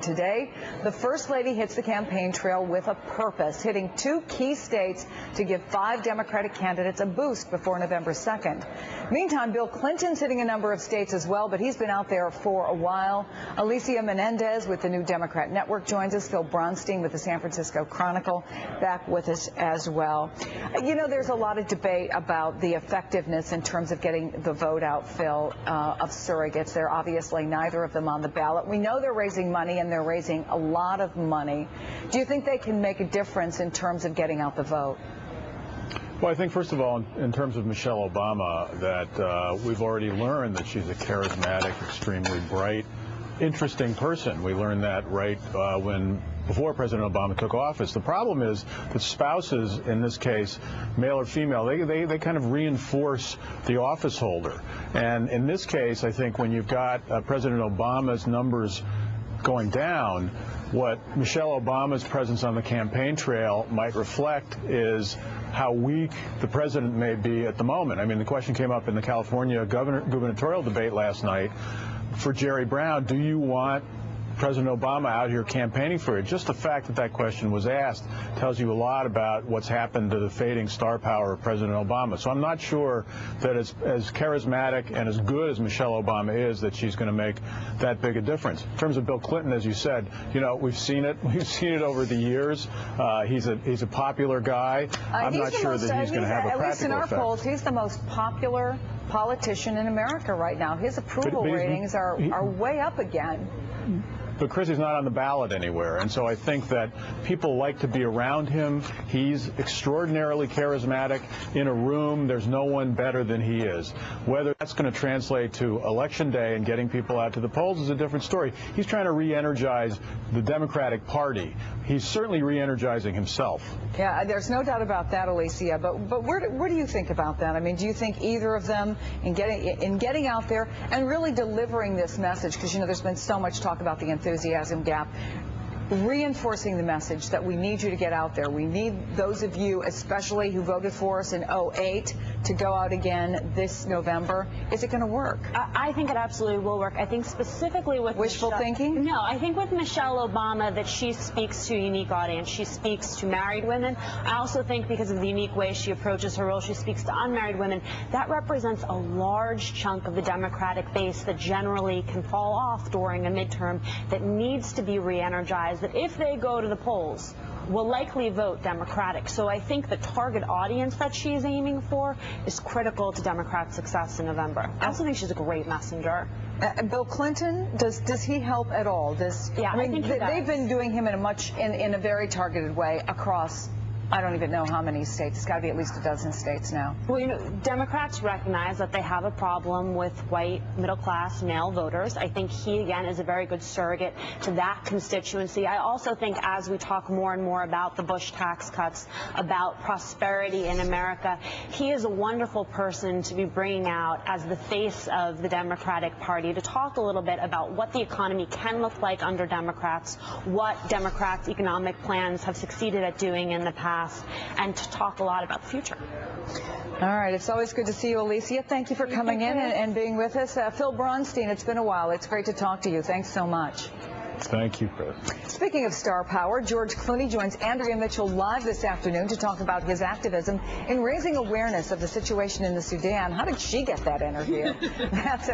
Today, the First Lady hits the campaign trail with a purpose, hitting 2 key states to give 5 Democratic candidates a boost before November 2nd. Meantime, Bill Clinton's hitting a number of states as well, but he's been out there for a while. Alicia Menendez with the New Democrat Network joins us. Phil Bronstein with the San Francisco Chronicle back with us as well. You know, there's a lot of debate about the effectiveness in terms of getting the vote out, Phil, of surrogates. There are obviously neither of them on the ballot. We know they're raising money, and they're raising a lot of money. Do you think they can make a difference in terms of getting out the vote? Well, I think, first of all, in terms of Michelle Obama, that we've already learned that she's a charismatic, extremely bright, interesting person. We learned that right before President Obama took office. The problem is that spouses, in this case, male or female, they kind of reinforce the office holder. And in this case, I think when you've got President Obama's numbers going down, what Michelle Obama's presence on the campaign trail might reflect is how weak the president may be at the moment. I mean, the question came up in the California gubernatorial debate last night for Jerry Brown. Do you want President Obama out here campaigning for it? Just the fact that that question was asked tells you a lot about what's happened to the fading star power of President Obama. So I'm not sure that as charismatic and as good as Michelle Obama is, that she's going to make that big a difference. In terms of Bill Clinton, as you said, you know, we've seen it. We've seen it over the years. He's a popular guy. I'm not sure that he's going to have a practical effect. At least in our polls, he's the most popular politician in America right now. His approval ratings are way up again. But Chrissy's not on the ballot anywhere, and so I think that people like to be around him. He's extraordinarily charismatic. In a room, there's no one better than he is. Whether that's going to translate to Election Day and getting people out to the polls is a different story. He's trying to re-energize the Democratic Party. He's certainly re-energizing himself. Yeah, there's no doubt about that, Alicia. But where do you think about that? I mean, do you think either of them in getting out there and really delivering this message? Because, you know, there's been so much talk about the enthusiasm gap, reinforcing the message that we need you to get out there. We need those of you, especially who voted for us in 2008, to go out again this November. Is it going to work? I think it absolutely will work. I think specifically with wishful thinking? No, I think with Michelle Obama that she speaks to a unique audience. She speaks to married women. I also think because of the unique way she approaches her role, she speaks to unmarried women. That represents a large chunk of the Democratic base that generally can fall off during a midterm, that needs to be re-energized, that if they go to the polls will likely vote Democratic. So I think the target audience that she's aiming for is critical to Democrat success in November. I also think she's a great messenger. Bill Clinton, does he help at all? Yeah, I think they've been doing him in a very targeted way across, I don't even know how many states. It's got to be at least a dozen states now. Well, you know, Democrats recognize that they have a problem with white, middle-class male voters. I think he, again, is a very good surrogate to that constituency. I also think as we talk more and more about the Bush tax cuts, about prosperity in America, he is a wonderful person to be bringing out as the face of the Democratic Party, to talk a little bit about what the economy can look like under Democrats, what Democrats' economic plans have succeeded at doing in the past, and to talk a lot about the future. All right. It's always good to see you, Alicia. Thank you for coming in and being with us. Phil Bronstein, it's been a while. It's great to talk to you. Thanks so much. Thank you, Chris. Speaking of star power, George Clooney joins Andrea Mitchell live this afternoon to talk about his activism in raising awareness of the situation in the Sudan. How did she get that interview? That's